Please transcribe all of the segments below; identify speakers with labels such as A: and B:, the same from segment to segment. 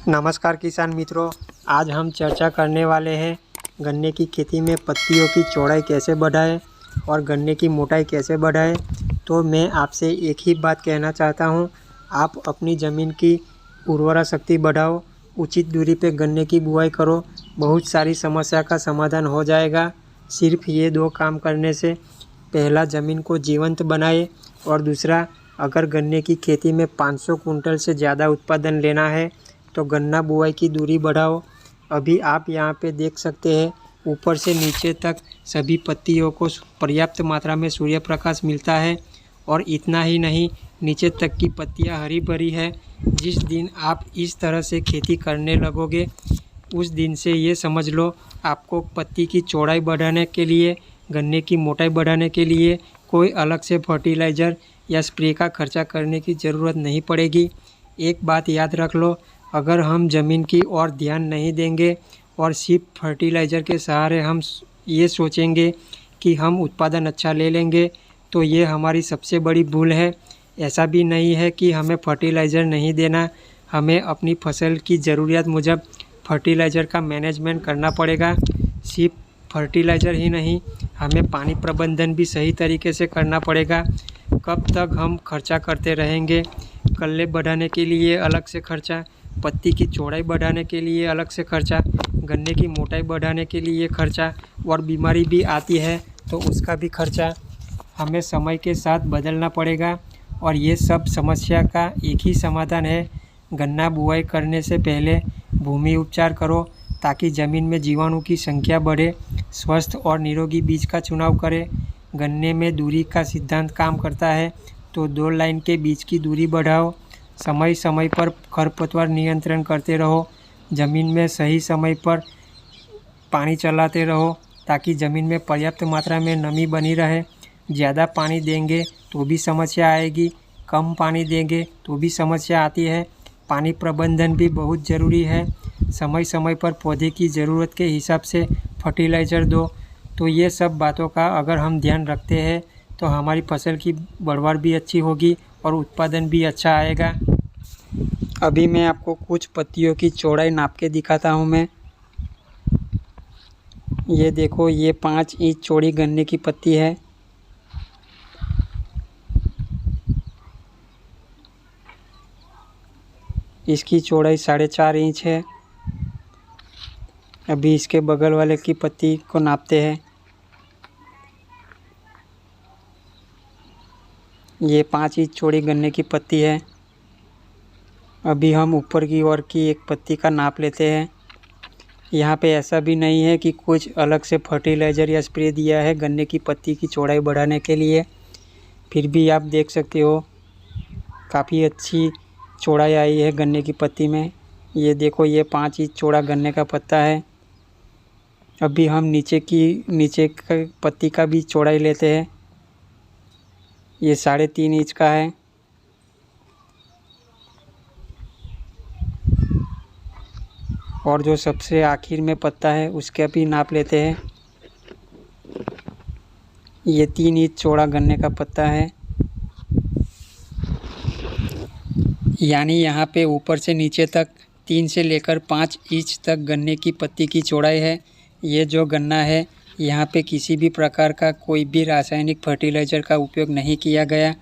A: नमस्कार किसान मित्रों, आज हम चर्चा करने वाले हैं गन्ने की खेती में पत्तियों की चौड़ाई कैसे बढ़ाएं और गन्ने की मोटाई कैसे बढ़ाएं। तो मैं आपसे एक ही बात कहना चाहता हूं, आप अपनी ज़मीन की उर्वरा शक्ति बढ़ाओ, उचित दूरी पे गन्ने की बुआई करो, बहुत सारी समस्या का समाधान हो जाएगा। सिर्फ ये 2 काम करने से। पहला, ज़मीन को जीवंत बनाए और दूसरा, अगर गन्ने की खेती में 500 कुंटल से ज़्यादा उत्पादन लेना है तो गन्ना बुआई की दूरी बढ़ाओ। अभी आप यहाँ पे देख सकते हैं, ऊपर से नीचे तक सभी पत्तियों को पर्याप्त मात्रा में सूर्य प्रकाश मिलता है और इतना ही नहीं, नीचे तक की पत्तियाँ हरी भरी है। जिस दिन आप इस तरह से खेती करने लगोगे, उस दिन से ये समझ लो आपको पत्ती की चौड़ाई बढ़ाने के लिए, गन्ने की मोटाई बढ़ाने के लिए कोई अलग से फर्टिलाइज़र या स्प्रे का खर्चा करने की ज़रूरत नहीं पड़ेगी। एक बात याद रख लो, अगर हम ज़मीन की ओर ध्यान नहीं देंगे और सिर्फ फर्टिलाइज़र के सहारे हम ये सोचेंगे कि हम उत्पादन अच्छा ले लेंगे, तो ये हमारी सबसे बड़ी भूल है। ऐसा भी नहीं है कि हमें फर्टिलाइज़र नहीं देना, हमें अपनी फसल की ज़रूरियत मुजब फर्टिलाइज़र का मैनेजमेंट करना पड़ेगा। सिर्फ फर्टिलाइज़र ही नहीं, हमें पानी प्रबंधन भी सही तरीके से करना पड़ेगा। कब तक हम खर्चा करते रहेंगे? कल्ले बढ़ाने के लिए अलग से खर्चा, पत्ती की चौड़ाई बढ़ाने के लिए अलग से खर्चा, गन्ने की मोटाई बढ़ाने के लिए खर्चा, और बीमारी भी आती है तो उसका भी खर्चा। हमें समय के साथ बदलना पड़ेगा और ये सब समस्या का एक ही समाधान है, गन्ना बुआई करने से पहले भूमि उपचार करो ताकि ज़मीन में जीवाणु की संख्या बढ़े। स्वस्थ और निरोगी बीज का चुनाव करें। गन्ने में दूरी का सिद्धांत काम करता है, तो 2 लाइन के बीच की दूरी बढ़ाओ। समय समय पर खरपतवार नियंत्रण करते रहो। ज़मीन में सही समय पर पानी चलाते रहो ताकि ज़मीन में पर्याप्त मात्रा में नमी बनी रहे। ज़्यादा पानी देंगे तो भी समस्या आएगी, कम पानी देंगे तो भी समस्या आती है। पानी प्रबंधन भी बहुत ज़रूरी है। समय समय पर पौधे की ज़रूरत के हिसाब से फर्टिलाइज़र दो। तो ये सब बातों का अगर हम ध्यान रखते हैं तो हमारी फसल की पैदावार भी अच्छी होगी और उत्पादन भी अच्छा आएगा। अभी मैं आपको कुछ पत्तियों की चौड़ाई नाप के दिखाता हूँ। मैं ये देखो, ये 5 इंच चौड़ी गन्ने की पत्ती है। इसकी चौड़ाई 4.5 इंच है। अभी इसके बगल वाले की पत्ती को नापते हैं। ये 5 इंच चौड़ी गन्ने की पत्ती है। अभी हम ऊपर की ओर की एक पत्ती का नाप लेते हैं। यहाँ पे ऐसा भी नहीं है कि कुछ अलग से फर्टिलाइज़र या स्प्रे दिया है गन्ने की पत्ती की चौड़ाई बढ़ाने के लिए, फिर भी आप देख सकते हो काफ़ी अच्छी चौड़ाई आई है गन्ने की पत्ती में। ये देखो, ये 5 इंच चौड़ा गन्ने का पत्ता है। अभी हम नीचे का पत्ती का भी चौड़ाई लेते हैं। ये 3.5 इंच का है। और जो सबसे आखिर में पत्ता है उसका भी नाप लेते हैं। ये 3 इंच चौड़ा गन्ने का पत्ता है। यानी यहाँ पे ऊपर से नीचे तक 3 से लेकर 5 इंच तक गन्ने की पत्ती की चौड़ाई है। ये जो गन्ना है, यहाँ पे किसी भी प्रकार का कोई भी रासायनिक फर्टिलाइज़र का उपयोग नहीं किया गया,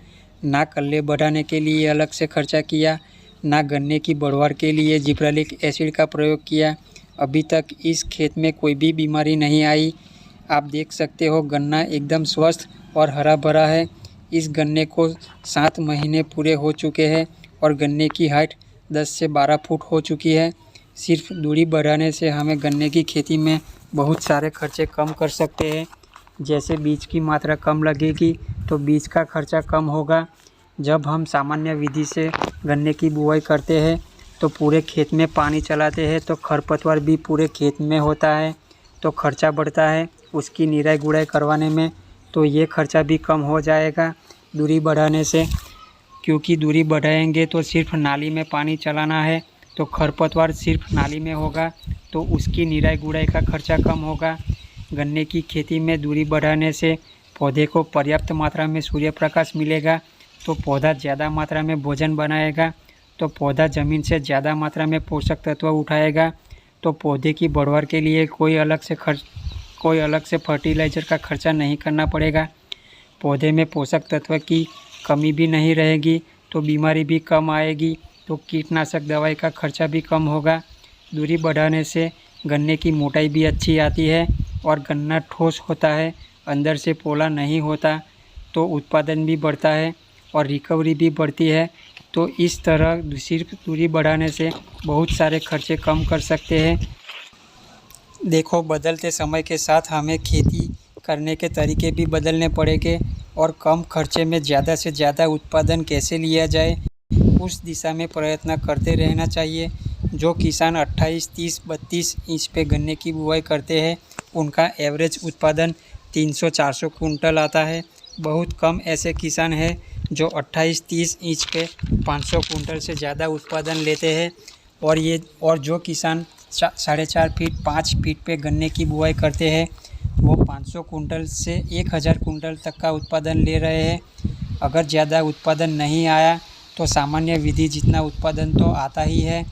A: ना कल्ले बढ़ाने के लिए अलग से खर्चा किया, ना गन्ने की बढ़वार के लिए जिब्रेलिक एसिड का प्रयोग किया। अभी तक इस खेत में कोई भी बीमारी नहीं आई। आप देख सकते हो, गन्ना एकदम स्वस्थ और हरा भरा है। इस गन्ने को 7 महीने पूरे हो चुके हैं और गन्ने की हाइट 10 से 12 फुट हो चुकी है। सिर्फ दूरी बढ़ाने से हमें गन्ने की खेती में बहुत सारे खर्चे कम कर सकते हैं। जैसे बीज की मात्रा कम लगेगी तो बीज का खर्चा कम होगा। जब हम सामान्य विधि से गन्ने की बुआई करते हैं तो पूरे खेत में पानी चलाते हैं तो खरपतवार भी पूरे खेत में होता है, तो खर्चा बढ़ता है उसकी निराई गुड़ाई करवाने में। तो ये खर्चा भी कम हो जाएगा दूरी बढ़ाने से, क्योंकि दूरी बढ़ाएंगे तो सिर्फ नाली में पानी चलाना है, तो खरपतवार सिर्फ नाली में होगा तो उसकी निराई गुड़ाई का खर्चा कम होगा। गन्ने की खेती में दूरी बढ़ाने से पौधे को पर्याप्त मात्रा में सूर्य प्रकाश मिलेगा, तो पौधा ज़्यादा मात्रा में भोजन बनाएगा
B: तो पौधा ज़मीन से ज़्यादा मात्रा में पोषक तत्व उठाएगा। तो पौधे की बढ़वार के लिए कोई अलग से फर्टिलाइज़र का खर्चा नहीं करना पड़ेगा। पौधे में पोषक तत्व की कमी भी नहीं रहेगी, तो बीमारी भी कम आएगी, तो कीटनाशक दवाई का खर्चा भी कम होगा। दूरी बढ़ाने से गन्ने की मोटाई भी अच्छी आती है और गन्ना ठोस होता है, अंदर से पोला नहीं होता, तो उत्पादन भी बढ़ता है और रिकवरी भी बढ़ती है। तो इस तरह सिर्फ दूरी बढ़ाने से बहुत सारे खर्चे कम कर सकते हैं। देखो, बदलते समय के साथ हमें खेती करने के तरीके भी बदलने पड़ेंगे और कम खर्चे में ज़्यादा से ज़्यादा उत्पादन कैसे लिया जाए, उस दिशा में प्रयत्न करते रहना चाहिए। जो किसान 28, 30, 32 इंच पे गन्ने की बुआई करते हैं, उनका एवरेज उत्पादन 300-400 कुंटल आता है। बहुत कम ऐसे किसान हैं जो 28-30 इंच पे 500 कुंटल से ज़्यादा उत्पादन लेते हैं। और जो किसान 4.5 फीट 5 फीट पे गन्ने की बुआई करते हैं, वो 500 कुंटल से 1000 कुंटल तक का उत्पादन ले रहे हैं। अगर ज़्यादा उत्पादन नहीं आया तो सामान्य विधि जितना उत्पादन तो आता ही है,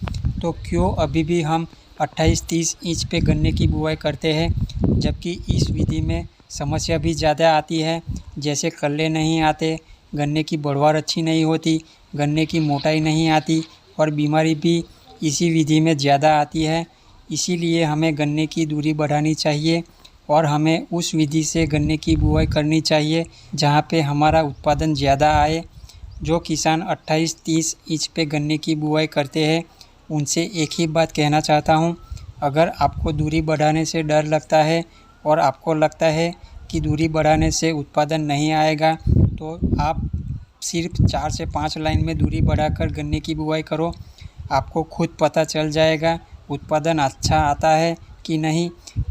B: तो क्यों अभी भी हम 28-30 इंच पे गन्ने की बुआई करते हैं, जबकि इस विधि में समस्या भी ज़्यादा आती है। जैसे कल्ले नहीं आते, गन्ने की बढ़वार अच्छी नहीं होती, गन्ने की मोटाई नहीं आती और बीमारी भी इसी विधि में ज़्यादा आती है। इसीलिए हमें गन्ने की दूरी बढ़ानी चाहिए और हमें उस विधि से गन्ने की बुआई करनी चाहिए जहाँ पे हमारा उत्पादन ज़्यादा आए। जो किसान 28-30 इंच पे गन्ने की बुआई करते हैं, उनसे एक ही बात कहना चाहता हूँ, अगर आपको दूरी बढ़ाने से डर लगता है और आपको लगता है कि दूरी बढ़ाने से उत्पादन नहीं आएगा, तो आप सिर्फ 4 से 5 लाइन में दूरी बढ़ाकर गन्ने की बुआई करो। आपको खुद पता चल जाएगा उत्पादन अच्छा आता है कि नहीं।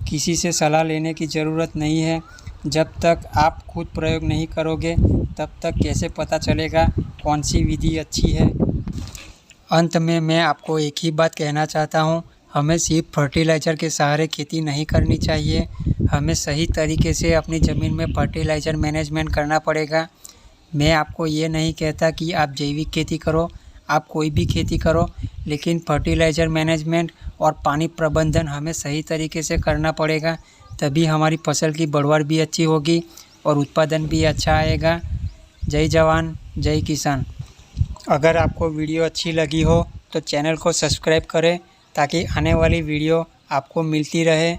B: किसी से सलाह लेने की ज़रूरत नहीं है। जब तक आप खुद प्रयोग नहीं करोगे, तब तक कैसे पता चलेगा कौन सी विधि अच्छी है। अंत में मैं आपको एक ही बात कहना चाहता हूँ, हमें सिर्फ फर्टिलाइज़र के सहारे खेती नहीं करनी चाहिए। हमें सही तरीके से अपनी ज़मीन में फर्टिलाइज़र मैनेजमेंट करना पड़ेगा। मैं आपको ये नहीं कहता कि आप जैविक खेती करो, आप कोई भी खेती करो, लेकिन फर्टिलाइज़र मैनेजमेंट और पानी प्रबंधन हमें सही तरीके से करना पड़ेगा, तभी हमारी फसल की बढ़वार भी अच्छी होगी और उत्पादन भी अच्छा आएगा। जय जवान, जय किसान। अगर आपको वीडियो अच्छी लगी हो तो चैनल को सब्सक्राइब करें ताकि आने वाली वीडियो आपको मिलती रहे।